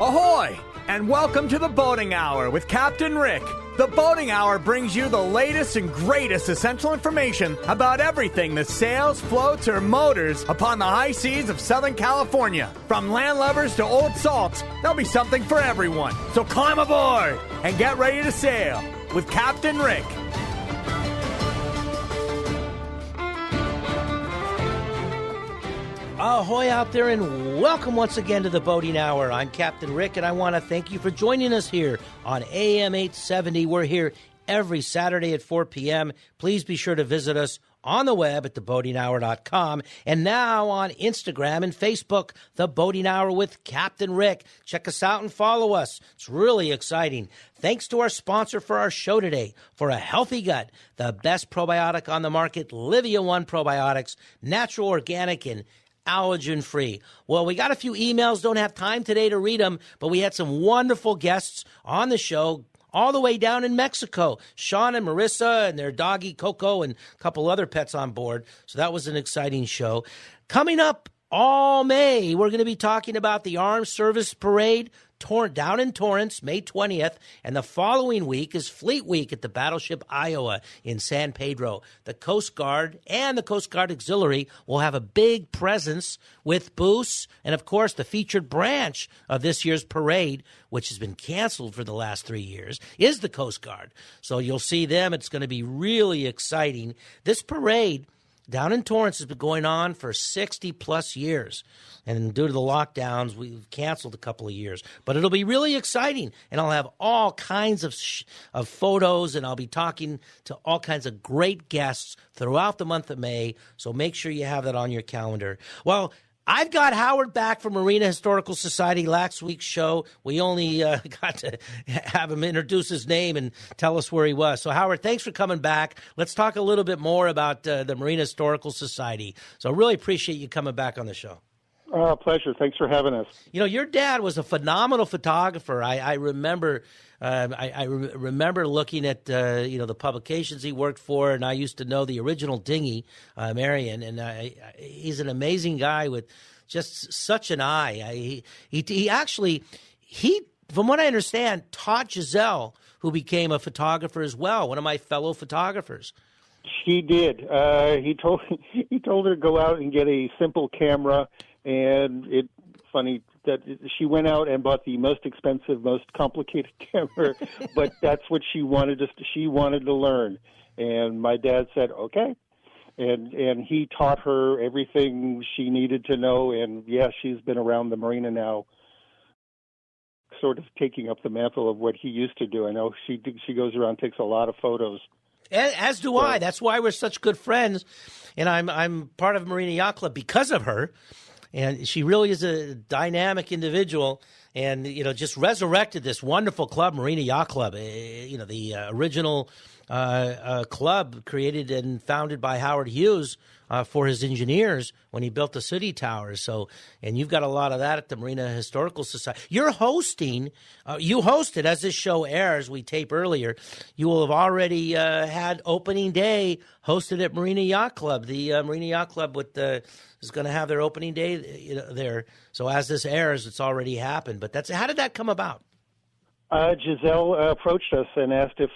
Ahoy! And welcome to the Boating Hour with Captain Rick. The Boating Hour brings you the latest and greatest essential information about everything that sails, floats, or motors upon the high seas of Southern California. From landlubbers to old salts, there'll be something for everyone. So climb aboard and get ready to sail with Captain Rick. Ahoy out there, and welcome once again to the Boating Hour. I'm Captain Rick, and I want to thank you for joining us here on AM 870. We're here every Saturday at 4 p.m. Please be sure to visit us on the web at theboatinghour.com, and now on Instagram and Facebook, The Boating Hour with Captain Rick. Check us out and follow us. It's really exciting. Thanks to our sponsor for our show today. For a healthy gut, the best probiotic on the market, Livia One Probiotics, natural, organic, and allergen-free. Well, we got a few emails. Don't have time today to read them, but we had some wonderful guests on the show all the way down in Mexico. Sean and Marissa and their doggy Coco and a couple other pets on board. So that was an exciting show. Coming up all May, we're going to be talking about the Armed Service Parade down in Torrance, May 20th, and the following week is Fleet Week at the Battleship Iowa in San Pedro. The Coast Guard and the Coast Guard Auxiliary will have a big presence with booths and, of course, the featured branch of this year's parade, which has been canceled for the last 3 years, is the Coast Guard. So you'll see them. It's going to be really exciting. This parade down in Torrance has been going on for 60-plus years. And due to the lockdowns, we've canceled a couple of years. But it'll be really exciting, and I'll have all kinds of photos, and I'll be talking to all kinds of great guests throughout the month of May, so make sure you have that on your calendar. Well, I've got Howard back from Marina Historical Society. Last week's show, we only got to have him introduce his name and tell us where he was. So, Howard, thanks for coming back. Let's talk a little bit more about the Marina Historical Society. So I really appreciate you coming back on the show. Pleasure. Thanks for having us. You know, your dad was a phenomenal photographer. I remember remember looking at, the publications he worked for, and I used to know the original dinghy, Marion, and he's an amazing guy with just such an eye. He actually, from what I understand, taught Giselle, who became a photographer as well, one of my fellow photographers. She did. He told her to go out and get a simple camera. And it's funny that she went out and bought the most expensive, most complicated camera, but that's what she wanted to learn. And my dad said, okay. And he taught her everything she needed to know. And yeah, she's been around the marina now, sort of taking up the mantle of what he used to do. I know she goes around, takes a lot of photos. As do I. That's why we're such good friends. And I'm part of Marina Yacht Club because of her. And she really is a dynamic individual and, just resurrected this wonderful club, Marina Yacht Club, the original club created and founded by Howard Hughes for his engineers when he built the city towers. So, and you've got a lot of that at the Marina Historical Society. You're hosting, you hosted, as this show airs, we tape earlier, you will have already had opening day hosted at Marina Yacht Club. The Marina Yacht Club is going to have their opening day there. So as this airs, it's already happened. But how did that come about? Giselle approached us and asked if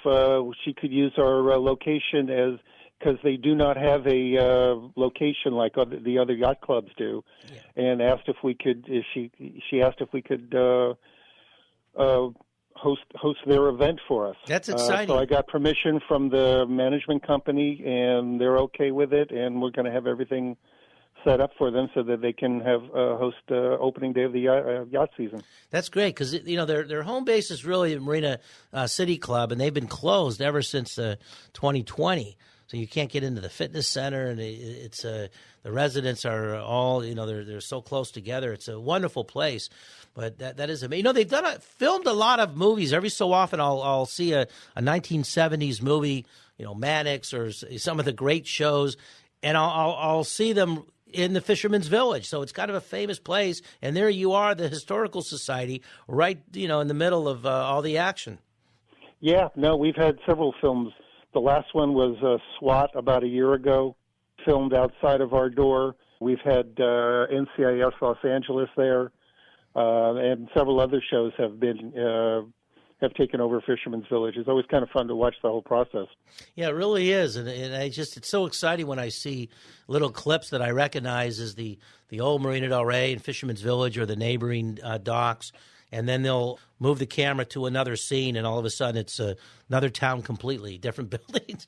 she could use our location because they do not have a location like the other yacht clubs do, and asked if we could. She asked if we could host their event for us. That's exciting. So I got permission from the management company, and they're okay with it, and we're going to have everything set up for them so that they can have host opening day of the yacht season. That's great because their home base is really the Marina City Club, and they've been closed ever since 2020. So you can't get into the fitness center, and it's the residents are all they're so close together. It's a wonderful place, but that is amazing. They've filmed a lot of movies. Every so often, I'll see a 1970s movie, Mannix or some of the great shows, and I'll see them in the Fisherman's Village. So it's kind of a famous place, and there you are, the Historical Society, right in the middle of all the action. Yeah, no, we've had several films. The last one was SWAT about a year ago, filmed outside of our door. We've had NCIS Los Angeles there. and several other shows have taken over Fisherman's Village. It's always kind of fun to watch the whole process. Yeah, it really is, and it's so exciting when I see little clips that I recognize as the old Marina Del Rey and Fisherman's Village or the neighboring docks, and then they'll move the camera to another scene, and all of a sudden it's another town completely, different buildings.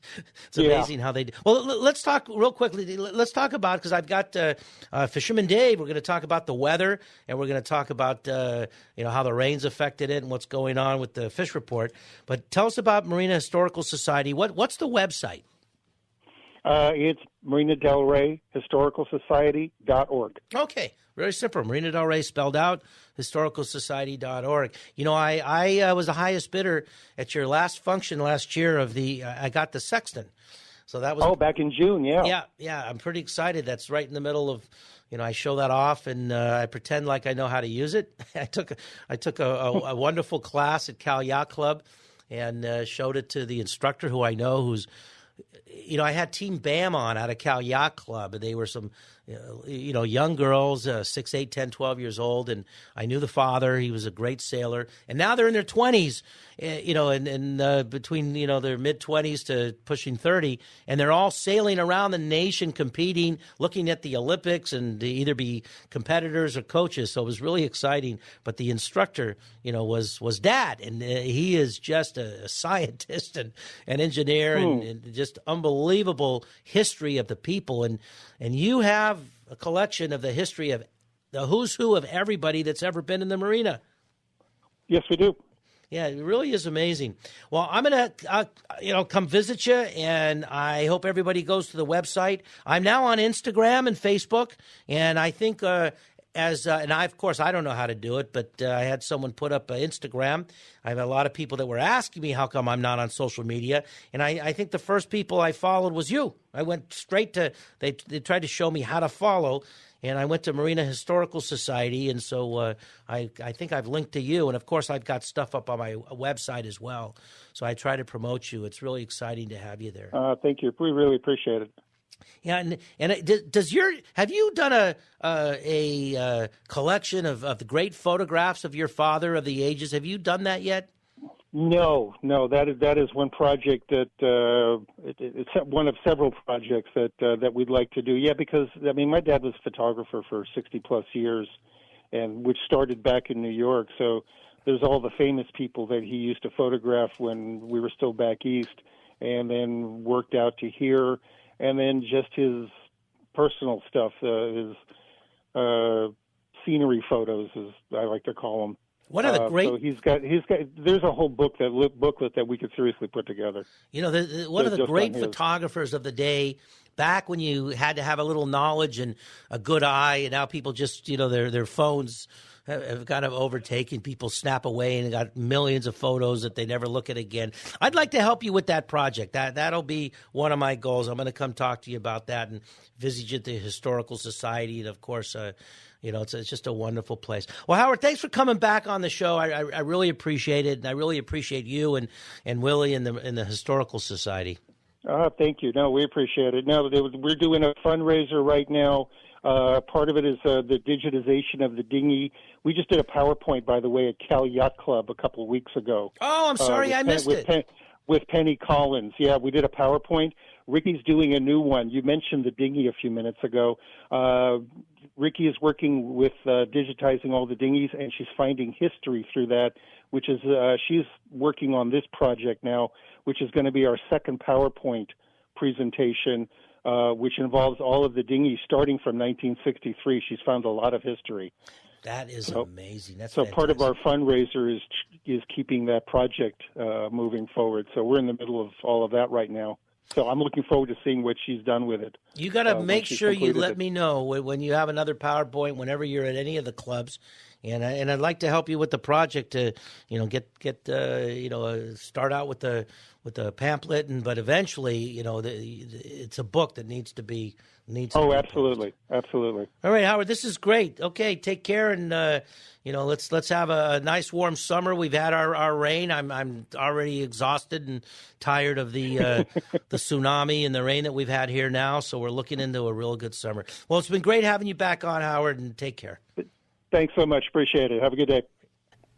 It's amazing how they do. Well, let's talk real quickly. Let's talk about, because I've got Fisherman Dave. We're going to talk about the weather, and we're going to talk about how the rain's affected it and what's going on with the fish report. But tell us about Marina Historical Society. What's the website? It's Marina Del Rey Historical Society.org. Okay, very simple. Marina Del Rey spelled out, historicalsociety.org. I was the highest bidder at your last function last year I got the sextant. So that was back in June, yeah. Yeah, I'm pretty excited. That's right in the middle of, I show that off and I pretend like I know how to use it. I took a wonderful class at Cal Yacht Club and showed it to the instructor who I know who's I had Team BAM on out of Cal Yacht Club, and they were some, young girls, 6, 8, 10, 12 years old, and I knew the father. He was a great sailor, and now they're in their 20s, and between, their mid-20s to pushing 30, and they're all sailing around the nation competing, looking at the Olympics, and to either be competitors or coaches, so it was really exciting. But the instructor, was Dad, and he is just a scientist and an engineer and just unbelievable history of the people, and you have a collection of the history of the who's who of everybody that's ever been in the marina. Yes, we do. Yeah, it really is amazing. Well, I'm going to, come visit you, and I hope everybody goes to the website. I'm now on Instagram and Facebook, and I think of course, I don't know how to do it, but I had someone put up Instagram. I have a lot of people that were asking me how come I'm not on social media, and I think the first people I followed was you. I went straight to, they tried to show me how to follow, and I went to Marina Historical Society, and so I think I've linked to you, and of course I've got stuff up on my website as well, so I try to promote you. It's really exciting to have you there. Thank you. We really appreciate it. Yeah, and have you done a collection of the great photographs of your father of the ages? Have you done that yet? No. That is one project that it's one of several projects that we'd like to do. Yeah, because my dad was a photographer for 60 plus years, and which started back in New York. So there's all the famous people that he used to photograph when we were still back east, and then worked out to here. And then just his personal stuff, his scenery photos, as I like to call them. What are the great? So he's got. There's a whole booklet that we could seriously put together. One of the great photographers of the day, back when you had to have a little knowledge and a good eye, and now people just, their phones have kind of overtaken. People snap away and got millions of photos that they never look at again. I'd like to help you with that project. That'll be one of my goals. I'm going to come talk to you about that and visit you at the Historical Society. And, of course, it's just a wonderful place. Well, Howard, thanks for coming back on the show. I really appreciate it, and I really appreciate you and Willie and the Historical Society. Thank you. No, we appreciate it. No, we're doing a fundraiser right now. Part of it is the digitization of the dinghy. We just did a PowerPoint, by the way, at Cal Yacht Club a couple of weeks ago. Oh, I'm sorry, I missed it. With Penny Collins. Yeah, we did a PowerPoint. Ricky's doing a new one. You mentioned the dinghy a few minutes ago. Ricky is working with digitizing all the dinghies, and she's finding history through that, which is she's working on this project now, which is going to be our second PowerPoint presentation, which involves all of the dinghies starting from 1963. She's found a lot of history. That is amazing. That's so fantastic. Part of our fundraiser is keeping that project moving forward. So we're in the middle of all of that right now. So I'm looking forward to seeing what she's done with it. You got to make sure you let me know when you have another PowerPoint, whenever you're at any of the clubs. And I'd like to help you with the project to, start out with the pamphlet, but eventually, it's a book that needs to be. Absolutely. Absolutely. All right, Howard, this is great. Okay, take care, and let's have a nice warm summer. We've had our rain. I'm already exhausted and tired of the the tsunami and the rain that we've had here now. So we're looking into a real good summer. Well, it's been great having you back on, Howard, and take care. Thanks so much. Appreciate it. Have a good day.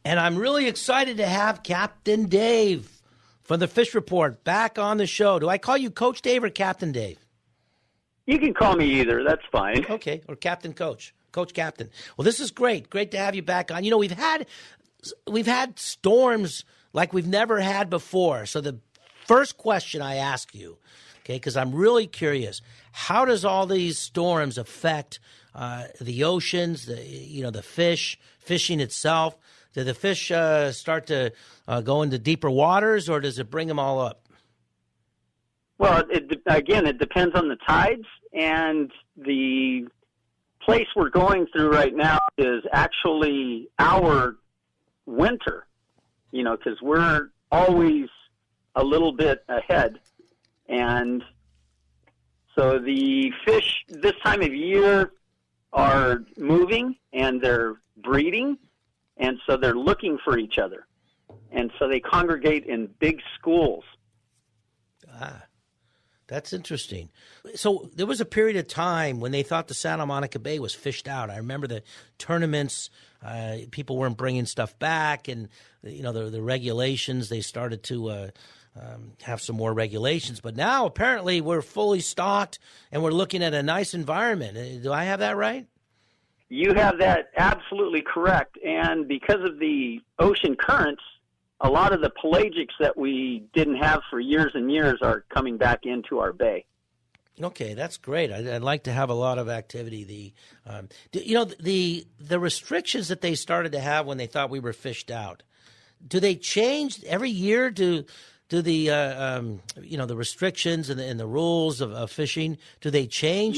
And I'm really excited to have Captain Dave from the Fish Report back on the show. Do I call you Coach Dave or Captain Dave? You can call me either. That's fine. Okay, or Captain Coach. Coach Captain. Well, this is great. Great to have you back on. You know, we've had storms like we've never had before. So the first question I ask you, okay, because I'm really curious, how does all these storms affect the oceans, the fishing itself? Do the fish start to go into deeper waters, or does it bring them all up? Well, it depends on the tides, and the place we're going through right now is actually our winter, because we're always a little bit ahead. And so the fish this time of year are moving and they're breeding, and so they're looking for each other. And so they congregate in big schools. Ah, that's interesting. So there was a period of time when they thought the Santa Monica Bay was fished out. I remember the tournaments, people weren't bringing stuff back, and the regulations, they started to have some more regulations. But now apparently we're fully stocked and we're looking at a nice environment. Do I have that right? You have that absolutely correct. And because of the ocean currents, a lot of the pelagics that we didn't have for years and years are coming back into our bay. Okay, that's great. I'd like to have a lot of activity. The restrictions that they started to have when they thought we were fished out, do they change every year? Do the the restrictions and the rules of fishing, do they change?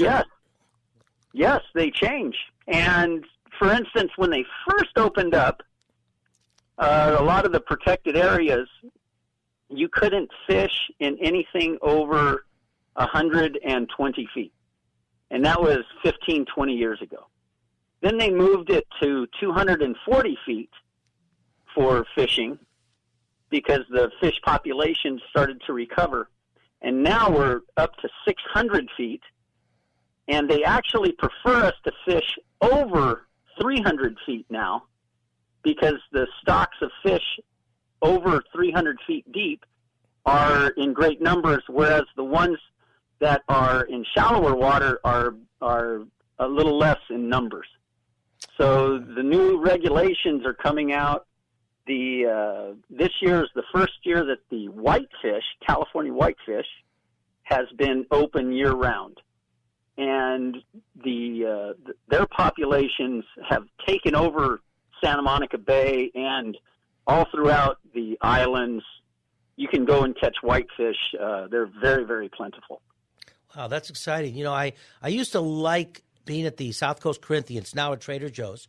Yes, they change. And for instance, when they first opened up, a lot of the protected areas, you couldn't fish in anything over 120 feet. And that was 15, 20 years ago. Then they moved it to 240 feet for fishing because the fish population started to recover. And now we're up to 600 feet. And they actually prefer us to fish over 300 feet now, because the stocks of fish over 300 feet deep are in great numbers, whereas the ones that are in shallower water are a little less in numbers. So the new regulations are coming out. This year is the first year that the whitefish, California whitefish, has been open year-round. And their populations have taken over Santa Monica Bay, and all throughout the islands, you can go and catch whitefish. They're very, very plentiful. Wow, that's exciting. I used to like being at the South Coast Corinthians, now at Trader Joe's,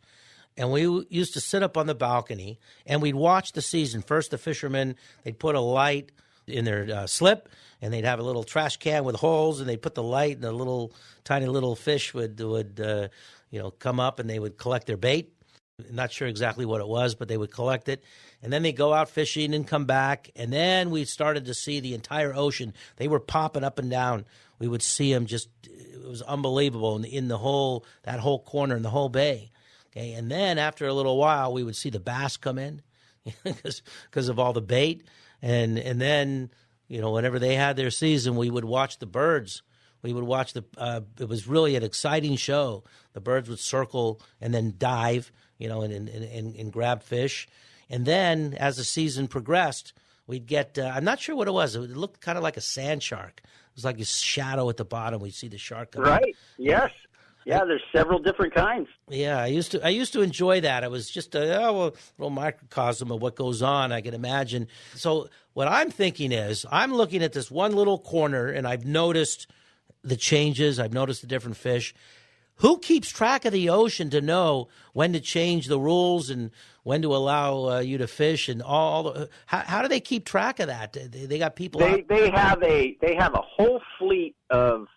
and we used to sit up on the balcony, and we'd watch the season. First, the fishermen, they'd put a light in their slip, and they'd have a little trash can with holes, and they'd put the light, and the little tiny little fish would come up, and they would collect their bait. Not sure exactly what it was, but they would collect it. And then they go out fishing and come back. And then we started to see the entire ocean. They were popping up and down. We would see them it was unbelievable in that whole corner in the whole bay. Okay. And then after a little while, we would see the bass come in because of all the bait. And then, whenever they had their season, we would watch the birds. We would watch it was really an exciting show. The birds would circle and then dive, and grab fish. And then as the season progressed, we'd get, I'm not sure what it was. It looked kind of like a sand shark. It was like a shadow at the bottom. We'd see the shark come Right, in. Yes. Yeah, there's several different kinds. Yeah, I used to enjoy that. It was just a little microcosm of what goes on, I can imagine. So what I'm thinking is, I'm looking at this one little corner, and I've noticed the changes. I've noticed the different fish. Who keeps track of the ocean to know when to change the rules and when to allow you to fish and how do they keep track of that? They got people. They have a whole fleet of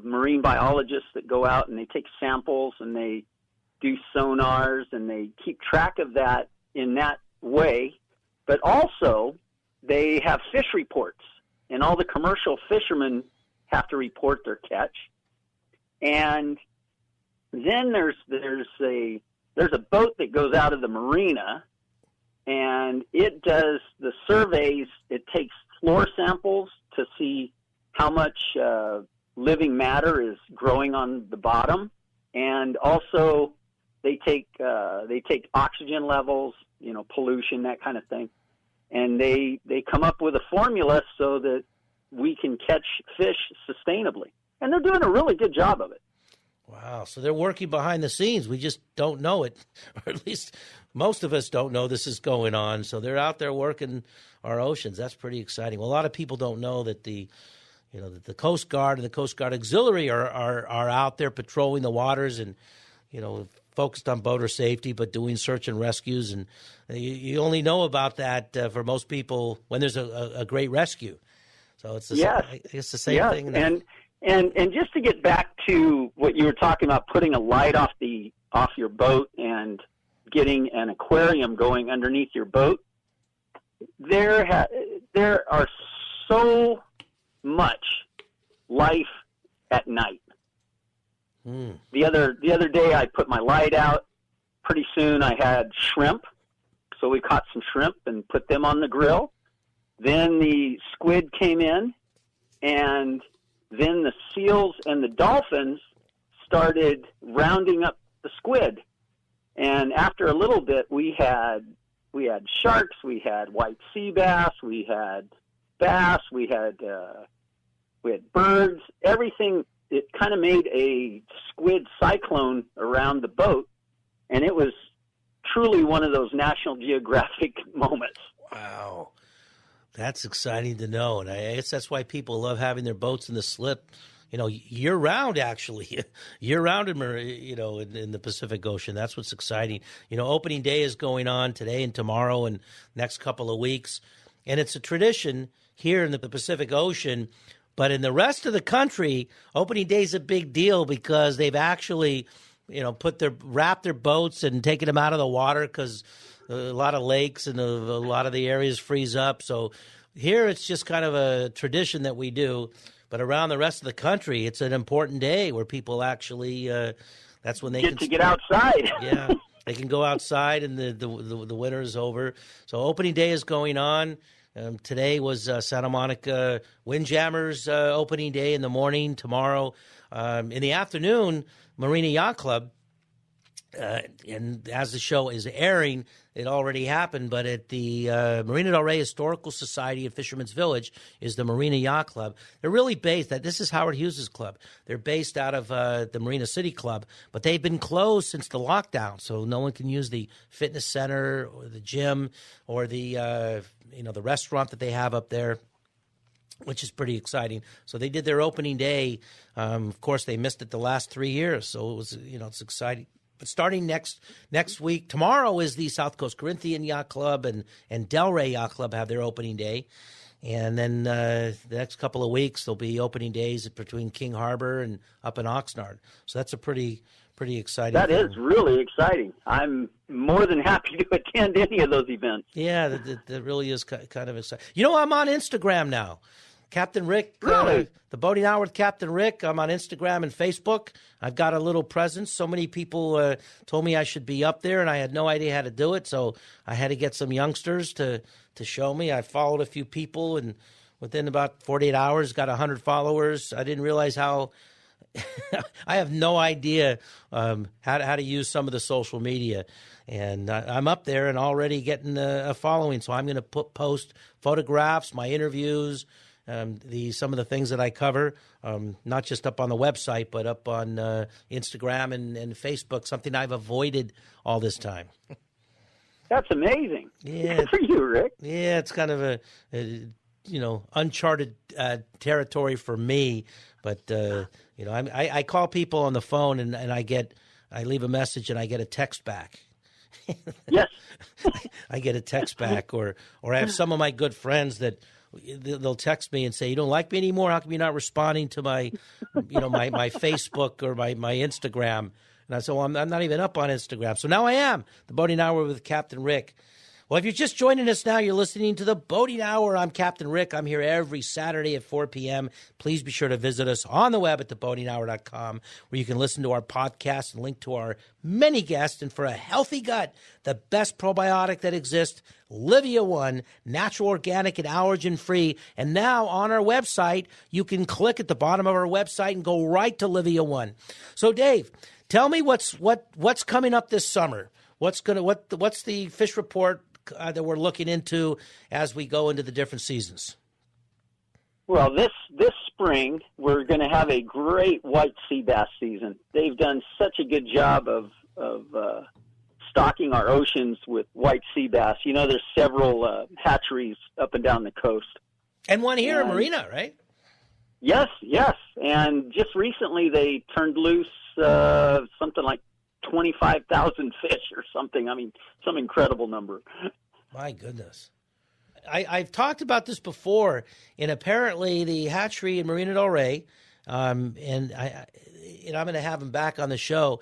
marine biologists that go out and they take samples and they do sonars and they keep track of that in that way. But also they have fish reports, and all the commercial fishermen have to report their catch. And then there's there's a boat that goes out of the marina, and it does the surveys. It takes floor samples to see how much living matter is growing on the bottom, and also they take oxygen levels, pollution, that kind of thing, and they come up with a formula so that we can catch fish sustainably, and they're doing a really good job of it. Wow. So they're working behind the scenes. We just don't know it, or at least most of us don't know this is going on. So they're out there working our oceans. That's pretty exciting. Well, a lot of people don't know that the Coast Guard and the Coast Guard Auxiliary are out there patrolling the waters and, focused on boater safety, but doing search and rescues. And you only know about that for most people when there's a great rescue. So it's the same thing. And just to get back to what you were talking about, putting a light off your boat and getting an aquarium going underneath your boat, there are so much life at night. The other day I put my light out. Pretty soon I had shrimp, so we caught some shrimp and put them on the grill. Then the squid came in, and then the seals and the dolphins started rounding up the squid. And after a little bit, we had sharks, we had white sea bass, we had bass, we had birds, everything. It kind of made a squid cyclone around the boat, and it was truly one of those National Geographic moments. Wow. That's exciting to know, and I guess that's why people love having their boats in the slip, year-round, actually. Year-round in the Pacific Ocean. That's what's exciting. Opening day is going on today and tomorrow and next couple of weeks, and it's a tradition here in the Pacific Ocean. But in the rest of the country, opening day is a big deal because they've actually, wrapped their boats and taken them out of the water because a lot of lakes and a lot of the areas freeze up. So here it's just kind of a tradition that we do. But around the rest of the country, it's an important day where people actually, that's when they get outside. Yeah, they can go outside and the winter is over. So opening day is going on. Today was Santa Monica Windjammers opening day in the morning. Tomorrow in the afternoon, Marina Yacht Club. And as the show is airing, it already happened, but at the Marina del Rey Historical Society at Fisherman's Village is the Marina Yacht Club. They're really based, this is Howard Hughes' club. They're based out of the Marina City Club, but they've been closed since the lockdown, so no one can use the fitness center or the gym or the the restaurant that they have up there, which is pretty exciting. So they did their opening day. Of course, they missed it the last 3 years, so it was, it's exciting. But starting next week, tomorrow is the South Coast Corinthian Yacht Club and Delray Yacht Club have their opening day. And then the next couple of weeks, there'll be opening days between King Harbor and up in Oxnard. So that's a pretty exciting thing. That is really exciting. I'm more than happy to attend any of those events. Yeah, that really is kind of exciting. I'm on Instagram now. Captain Rick, really? The Boating Hour with Captain Rick. I'm on Instagram and Facebook. I've got a little presence. So many people told me I should be up there, and I had no idea how to do it. So I had to get some youngsters to show me. I followed a few people, and within about 48 hours, got 100 followers. I didn't realize how I have no idea how to use some of the social media. And I'm up there and already getting a following. So I'm going to post photographs, my interviews, some of the things that I cover, not just up on the website, but up on Instagram and Facebook, something I've avoided all this time. That's amazing. Yeah. Good for you, Rick. Yeah, it's kind of a uncharted territory for me. But, I call people on the phone and I leave a message and I get a text back. Yes. I get a text back or I have some of my good friends that they'll text me and say, "You don't like me anymore? How come you're not responding to my, my Facebook or my Instagram?" And I said, "Well, I'm not even up on Instagram." So now I am. The Boating Hour with Captain Rick. Well, if you're just joining us now, you're listening to the Boating Hour. I'm Captain Rick. I'm here every Saturday at 4 p.m. Please be sure to visit us on the web at theboatinghour.com, where you can listen to our podcast and link to our many guests. And for a healthy gut, the best probiotic that exists, Livia One, natural, organic, and allergen-free. And now on our website, you can click at the bottom of our website and go right to Livia One. So, Dave, tell me what's coming up this summer. What's the fish report that we're looking into as we go into the different seasons? Well, this spring, we're going to have a great white sea bass season. They've done such a good job of stocking our oceans with white sea bass. You know, there's several hatcheries up and down the coast. And one here in Marina, right? Yes. And just recently they turned loose something like 25,000 fish or something. I mean, some incredible number. My goodness. I've talked about this before, and apparently the hatchery in Marina del Rey, and I'm going to have them back on the show,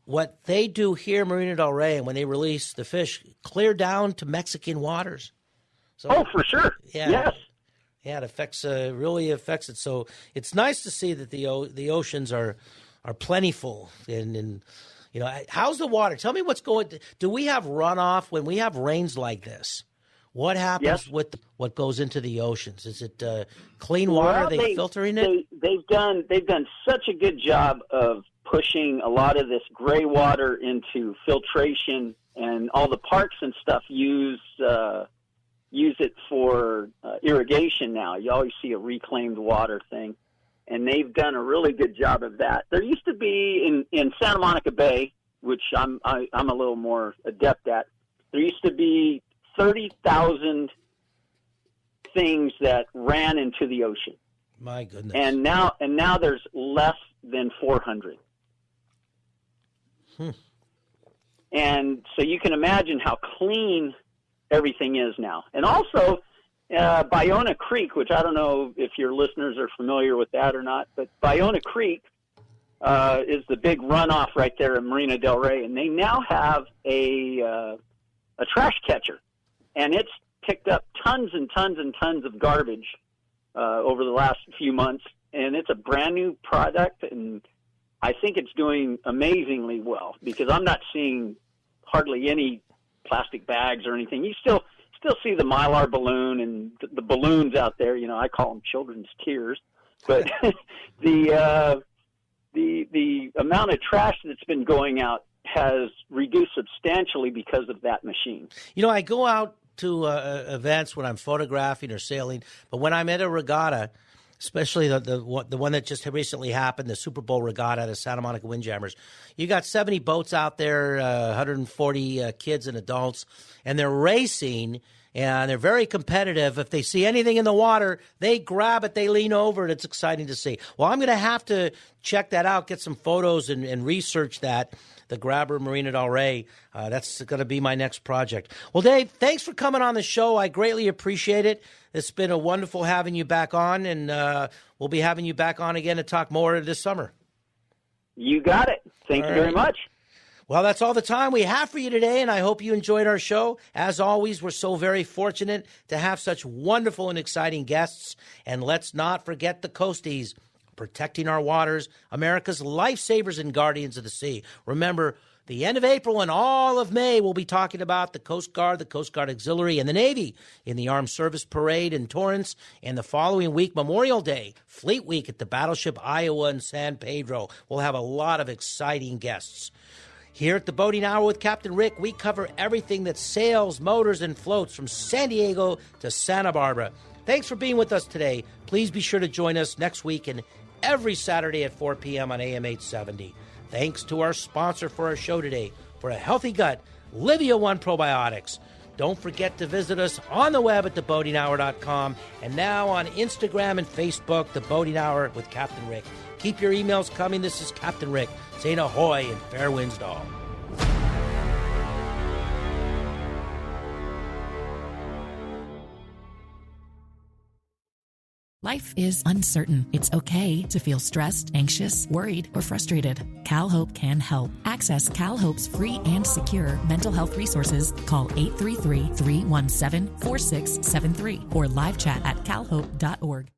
what they do here in Marina del Rey, and when they release the fish, clear down to Mexican waters. So, for sure. Yeah. Yes. Yeah, it really affects it. So it's nice to see that the oceans are plentiful and you know, how's the water? Tell me what's going. Do we have runoff when we have rains like this? What happens with what goes into the oceans? Is it clean water? Are they filtering it? They've done such a good job of pushing a lot of this gray water into filtration, and all the parks and stuff use it for irrigation now. You always see a reclaimed water thing. And they've done a really good job of that. There used to be in Santa Monica Bay, which I'm a little more adept at. There used to be 30,000 things that ran into the ocean. My goodness! And now there's less than 400. And so you can imagine how clean everything is now. And also, Bayona Creek, which I don't know if your listeners are familiar with that or not, but Bayona Creek is the big runoff right there in Marina del Rey, and they now have a trash catcher, and it's picked up tons and tons and tons of garbage over the last few months, and it's a brand new product, and I think it's doing amazingly well because I'm not seeing hardly any plastic bags or anything. You still see the Mylar balloon and the balloons out there. You know, I call them children's tears. But the amount of trash that's been going out has reduced substantially because of that machine. You know, I go out to events when I'm photographing or sailing, but when I'm at a regatta, especially the one that just recently happened, the Super Bowl regatta, the Santa Monica Windjammers. You got 70 boats out there, 140 kids and adults, and they're racing, and they're very competitive. If they see anything in the water, they grab it, they lean over it. It's exciting to see. Well, I'm going to have to check that out, get some photos and research that, the Grabber Marina del Rey. That's going to be my next project. Well, Dave, thanks for coming on the show. I greatly appreciate it. It's been a wonderful having you back on, and we'll be having you back on again to talk more this summer. You got it. Thank you very much. Well, that's all the time we have for you today, and I hope you enjoyed our show. As always, we're so very fortunate to have such wonderful and exciting guests. And let's not forget the Coasties, protecting our waters, America's lifesavers and guardians of the sea. Remember, the end of April and all of May, we'll be talking about the Coast Guard Auxiliary, and the Navy in the Armed Service Parade in Torrance. And the following week, Memorial Day, Fleet Week at the Battleship Iowa in San Pedro. We'll have a lot of exciting guests. Here at the Boating Hour with Captain Rick, we cover everything that sails, motors, and floats from San Diego to Santa Barbara. Thanks for being with us today. Please be sure to join us next week and every Saturday at 4 p.m. on AM 870. Thanks to our sponsor for our show today. For a healthy gut, Livia One Probiotics. Don't forget to visit us on the web at theboatinghour.com and now on Instagram and Facebook, The Boating Hour with Captain Rick. Keep your emails coming. This is Captain Rick saying ahoy and fair winds to all. Life is uncertain. It's okay to feel stressed, anxious, worried, or frustrated. CalHope can help. Access CalHope's free and secure mental health resources. Call 833-317-4673 or live chat at calhope.org.